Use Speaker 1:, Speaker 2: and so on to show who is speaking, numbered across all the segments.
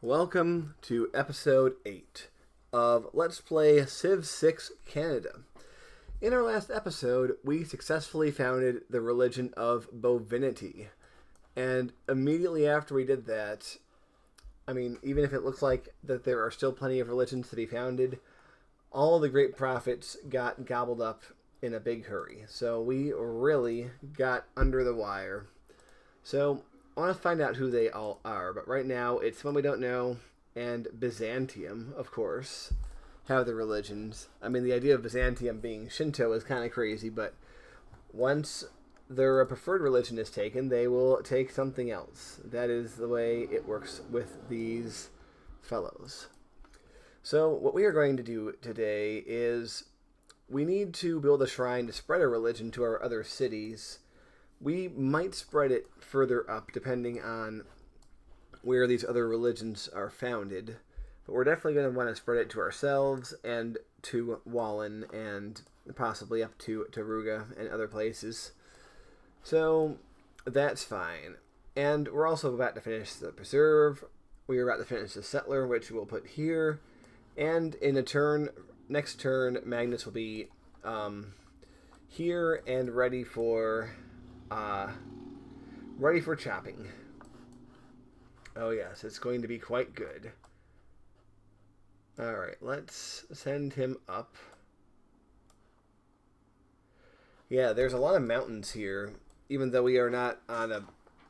Speaker 1: Welcome to episode 8 of Let's Play Civ 6 Canada. In our last episode, we successfully founded the religion of Bovinity. And immediately after we did that, even if it looks like that there are still plenty of religions to be founded, all the great prophets got gobbled up in a big hurry. So we really got under the wire. So I want to find out who they all are, but right now it's one we don't know, and Byzantium, of course, have the religions. The idea of Byzantium being Shinto is kind of crazy, but once their preferred religion is taken, they will take something else. That is the way it works with these fellows. So what we are going to do today is we need to build a shrine to spread our religion to our other cities. We might spread it further up depending on where these other religions are founded. But we're definitely going to want to spread it to ourselves and to Wallen and possibly up to Ruga and other places. So that's fine. And we're also about to finish the preserve. We are about to finish the settler, which we'll put here. And in next turn, Magnus will be here and ready for chopping. Oh yes, it's going to be quite good. Alright, let's send him up. Yeah, there's a lot of mountains here, even though we are not on a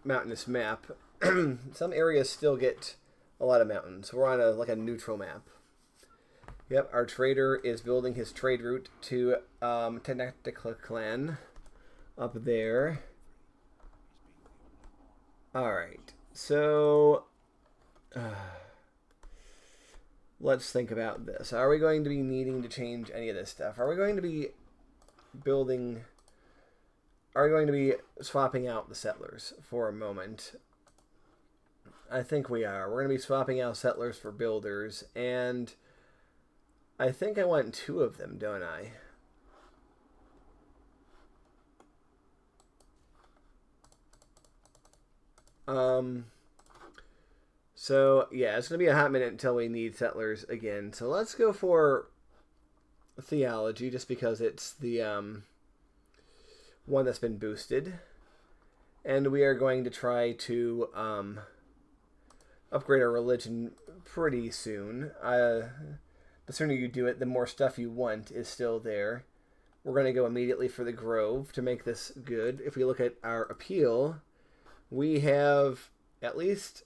Speaker 1: mountainous map. Some areas still get a lot of mountains. We're on a neutral map. Yep, our trader is building his trade route to Tenochtitlan up there. Alright, so let's think about this. Are we going to be needing to change any of this stuff? Are we going to be swapping out the settlers for a moment? I think we are. We're going to be swapping out settlers for builders, and I think I want 2 of them, don't I? So yeah, it's going to be a hot minute until we need settlers again. So let's go for theology, just because it's the one that's been boosted. And we are going to try to upgrade our religion pretty soon. The sooner you do it, the more stuff you want is still there. We're going to go immediately for the Grove to make this good. If we look at our appeal, we have at least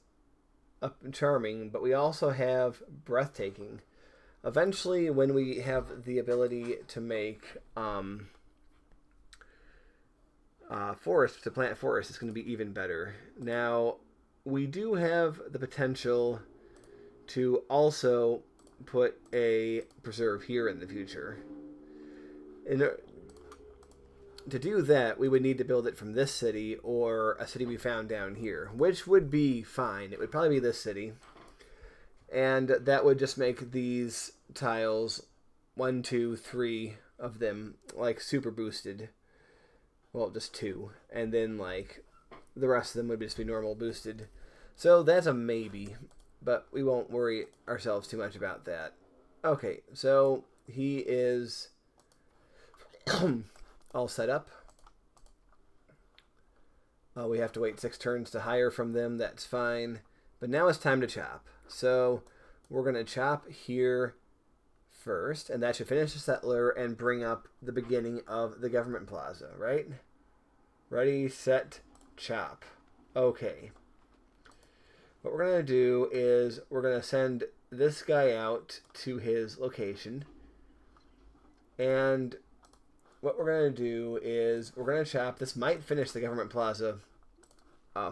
Speaker 1: a charming, but we also have breathtaking. Eventually, when we have the ability to make forest, to plant forest, it's going to be even better. Now, we do have the potential to also put a preserve here in the future. To do that, we would need to build it from this city or a city we found down here, which would be fine. It would probably be this city. And that would just make these tiles, 1, 2, 3 of them, super boosted. Well, just 2. And then, the rest of them would just be normal boosted. So that's a maybe, but we won't worry ourselves too much about that. Okay, so he is all set up. We have to wait 6 turns to hire from them. That's fine. But now it's time to chop. So we're going to chop here first, and that should finish the settler and bring up the beginning of the government plaza, right? Ready, set, chop. Okay. What we're going to do is we're going to send this guy out to his location. And what we're going to do is we're going to chop. This might finish the government plaza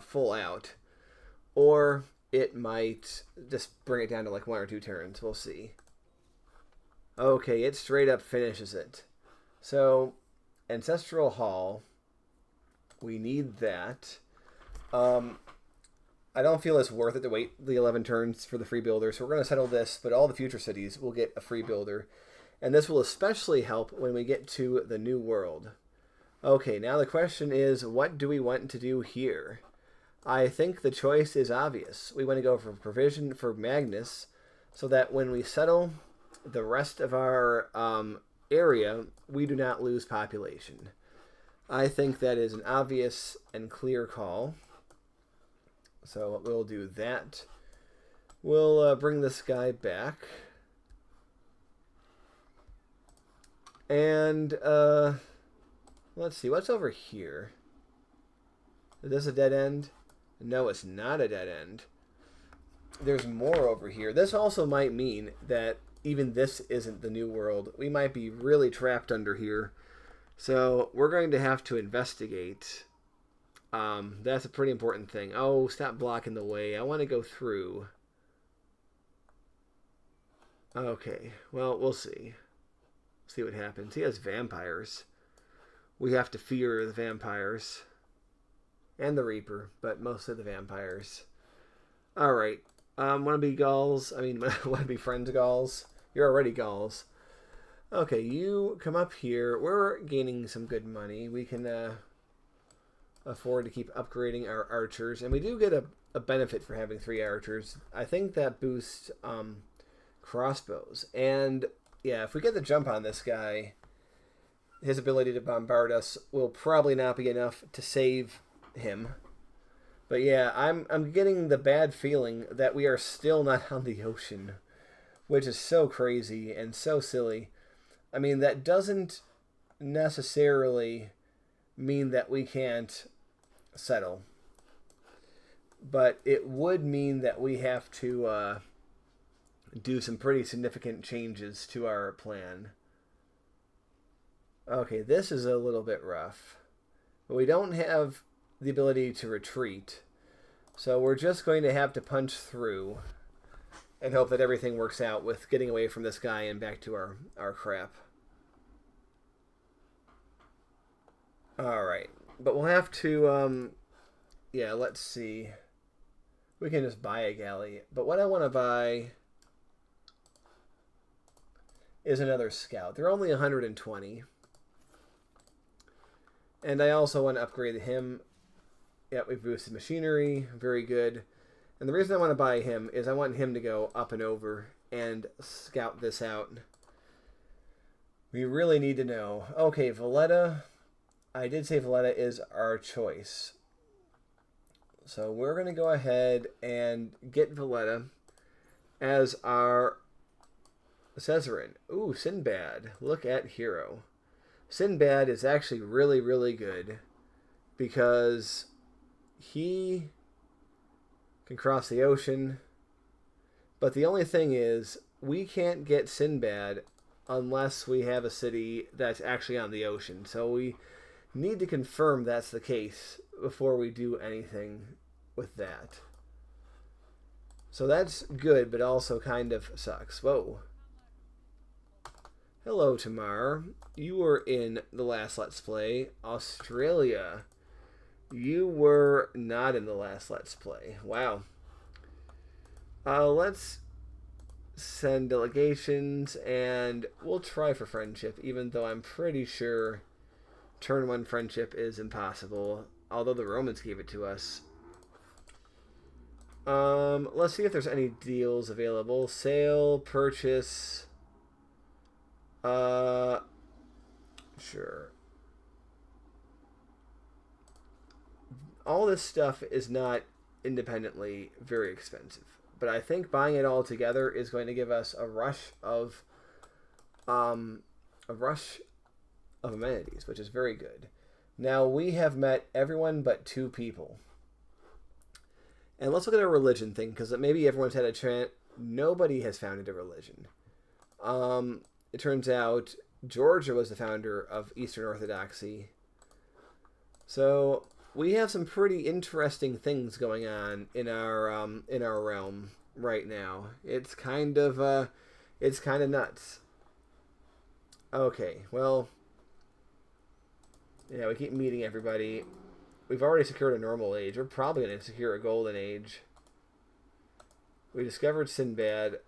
Speaker 1: full out, or it might just bring it down to 1 or 2 turns. We'll see. Okay, it straight up finishes it. So, Ancestral Hall, we need that. I don't feel it's worth it to wait the 11 turns for the free builder, so we're going to settle this, but all the future cities will get a free builder. And this will especially help when we get to the New World. Okay, now the question is, what do we want to do here? I think the choice is obvious. We want to go for provision for Magnus so that when we settle the rest of our area, we do not lose population. I think that is an obvious and clear call. So we'll do that. We'll bring this guy back. And let's see, what's over here? Is this a dead end? No, it's not a dead end. There's more over here. This also might mean that even this isn't the new world. We might be really trapped under here. So we're going to have to investigate. That's a pretty important thing. Oh, stop blocking the way. I want to go through. Okay, well, we'll see. See what happens. He has vampires. We have to fear the vampires. And the Reaper, but mostly the vampires. Alright. Want to be Gauls? I mean, want to be friends Gauls? You're already Gauls. Okay, you come up here. We're gaining some good money. We can afford to keep upgrading our archers. And we do get a benefit for having 3 archers. I think that boosts crossbows. And yeah, if we get the jump on this guy, his ability to bombard us will probably not be enough to save him. But yeah, I'm getting the bad feeling that we are still not on the ocean, which is so crazy and so silly. I mean, that doesn't necessarily mean that we can't settle, but it would mean that we have to do some pretty significant changes to our plan. Okay, this is a little bit rough, but we don't have the ability to retreat, so we're just going to have to punch through and hope that everything works out with getting away from this guy and back to our crap. Alright, but we'll have to, yeah, let's see. We can just buy a galley, but what I want to buy is another scout. They're only 120. And I also want to upgrade him. Yeah, we've boosted machinery. Very good. And the reason I want to buy him is I want him to go up and over and scout this out. We really need to know. Okay, Valletta. I did say Valletta is our choice. So we're going to go ahead and get Valletta as our Caesarin. Ooh, Sinbad. Look at Hero. Sinbad is actually really, really good because he can cross the ocean. But the only thing is, we can't get Sinbad unless we have a city that's actually on the ocean. So we need to confirm that's the case before we do anything with that. So that's good, but also kind of sucks. Whoa. Hello, Tamar. You were in the last Let's Play. Australia. You were not in the last Let's Play. Wow. Let's send delegations, and we'll try for friendship, even though I'm pretty sure turn 1 friendship is impossible, although the Romans gave it to us. Let's see if there's any deals available. Sale, purchase. Sure. All this stuff is not independently very expensive, but I think buying it all together is going to give us a rush of amenities, which is very good. Now we have met everyone but 2 people. And let's look at our religion thing, because maybe everyone's had a chance. Nobody has founded a religion. It turns out Georgia was the founder of Eastern Orthodoxy. So we have some pretty interesting things going on in our realm right now. It's kind of nuts. Okay, well, yeah, we keep meeting everybody. We've already secured a normal age. We're probably going to secure a golden age. We discovered Sinbad.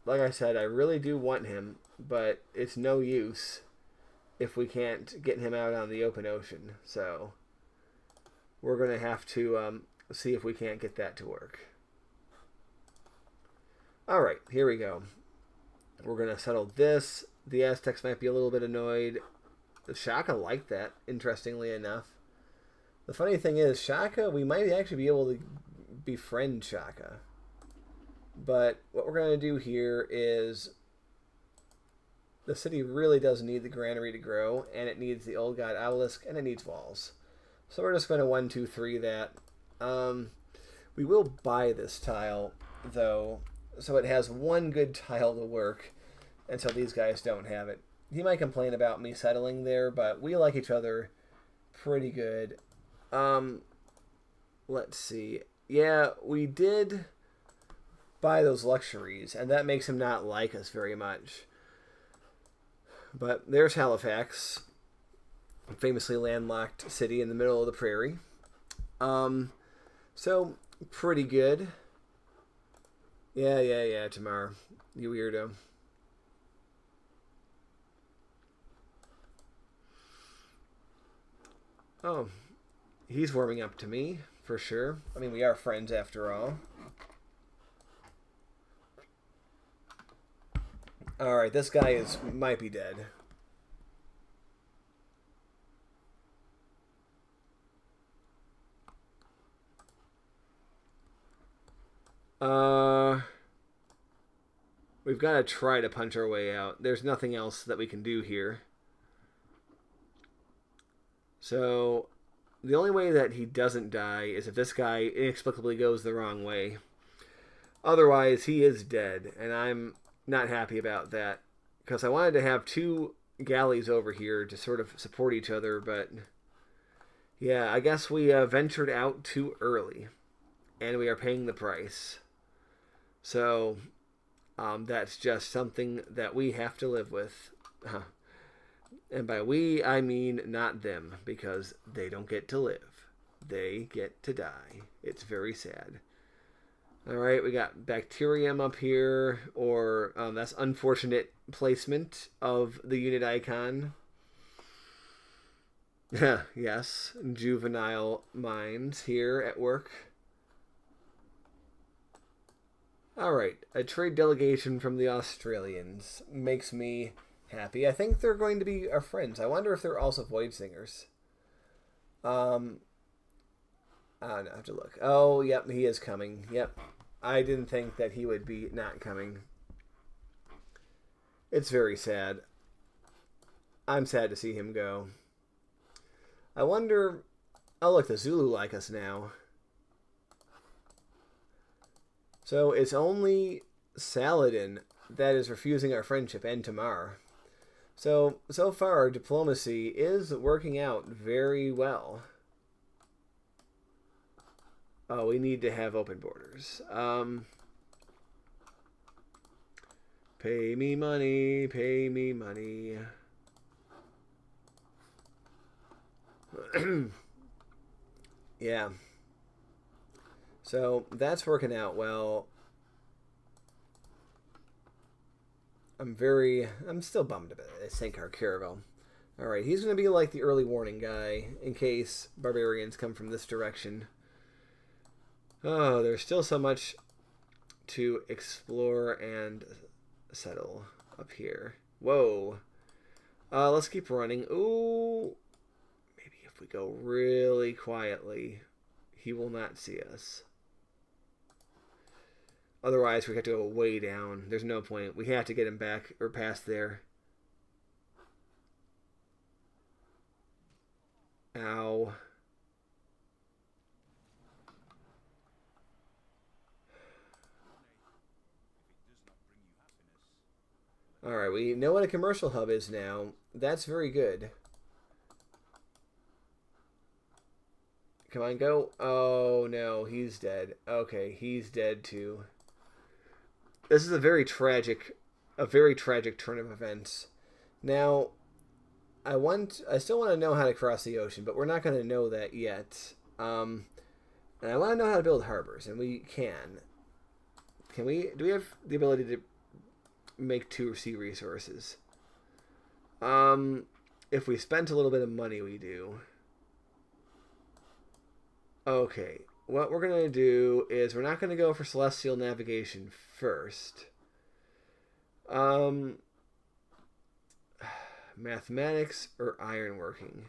Speaker 1: Like I said, I really do want him, but it's no use if we can't get him out on the open ocean. So we're going to have to Let's see if we can't get that to work. All right, here we go. We're going to settle this. The Aztecs might be a little bit annoyed. The Shaka like that, interestingly enough. The funny thing is, Shaka, we might actually be able to befriend Shaka. But what we're going to do here is the city really does need the granary to grow, and it needs the old god obelisk, and it needs walls. So we're just going to 1, 2, 3 that. We will buy this tile, though, so it has one good tile to work until these guys don't have it. He might complain about me settling there, but we like each other pretty good. Let's see. Yeah, we did buy those luxuries, and that makes him not like us very much. But there's Halifax, a famously landlocked city in the middle of the prairie. So, pretty good. Yeah, Tamar. You weirdo. Oh, he's warming up to me, for sure. I mean, we are friends after all. Alright, this guy might be dead. We've got to try to punch our way out. There's nothing else that we can do here. So, the only way that he doesn't die is if this guy inexplicably goes the wrong way. Otherwise, he is dead, and I'm not happy about that, because I wanted to have 2 galleys over here to sort of support each other, but yeah, I guess we ventured out too early, and we are paying the price. So, that's just something that we have to live with. And by we, I mean not them, because they don't get to live. They get to die. It's very sad. Alright, we got bacterium up here, or that's unfortunate placement of the unit icon. Yes, juvenile minds here at work. Alright, a trade delegation from the Australians makes me happy. I think they're going to be our friends. I wonder if they're also Void Singers. I don't know, I have to look. Oh, yep, he is coming. Yep. I didn't think that he would be not coming. It's very sad. I'm sad to see him go. I wonder... Oh, look, the Zulu like us now. So it's only Saladin that is refusing our friendship, and Tamar. So far, our diplomacy is working out very well. Oh, we need to have open borders. Pay me money, pay me money. Yeah. So that's working out well. I'm still bummed about it. I sank our caravel. Alright, he's going to be like the early warning guy in case barbarians come from this direction. Oh, there's still so much to explore and settle up here. Whoa. Let's keep running. Ooh. Maybe if we go really quietly, he will not see us. Otherwise, we have to go way down. There's no point. We have to get him back or past there. Ow. Alright, we know what a commercial hub is now. That's very good. Come on, go. Oh, no, he's dead. Okay, he's dead too. This is a very tragic turn of events. Now, I still want to know how to cross the ocean, but we're not going to know that yet. And I want to know how to build harbors, and we can. Can we? Do we have the ability to make 2 sea resources? If we spent a little bit of money, we do. Okay. what we're going to do is we're not going to go for celestial navigation first. Mathematics or ironworking?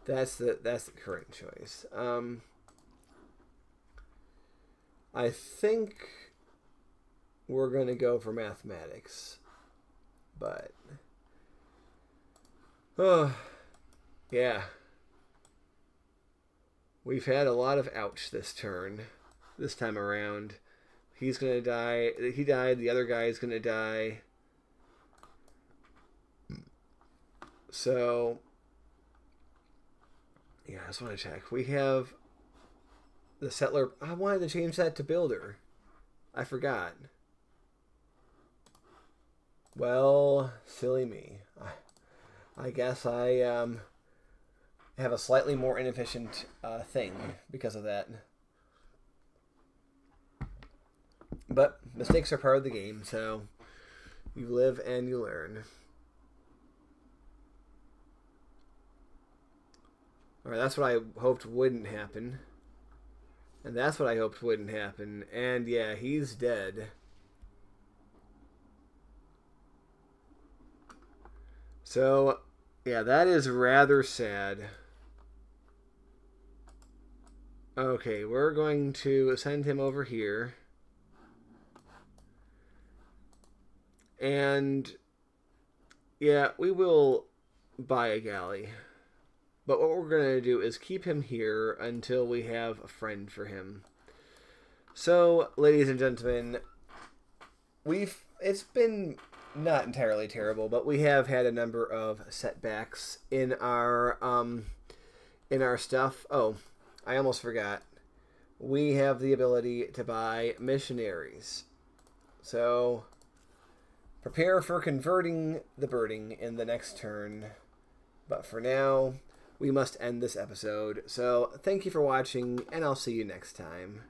Speaker 1: That's the correct choice. I think we're going to go for mathematics. But oh, yeah. We've had a lot of ouch this time around. He's going to die. He died. The other guy is going to die. So, yeah, I just want to check. We have the settler. I wanted to change that to builder. I forgot. Well, silly me. I guess I have a slightly more inefficient thing because of that. But mistakes are part of the game, so you live and you learn. Alright, that's what I hoped wouldn't happen. And that's what I hoped wouldn't happen. And yeah, he's dead. So, yeah, that is rather sad. Okay, we're going to send him over here. And, yeah, we will buy a galley. But what we're going to do is keep him here until we have a friend for him. So, ladies and gentlemen, it's been not entirely terrible, but we have had a number of setbacks in our stuff. Oh, I almost forgot. We have the ability to buy missionaries. So, prepare for converting the birding in the next turn. But for now, we must end this episode. So, thank you for watching, and I'll see you next time.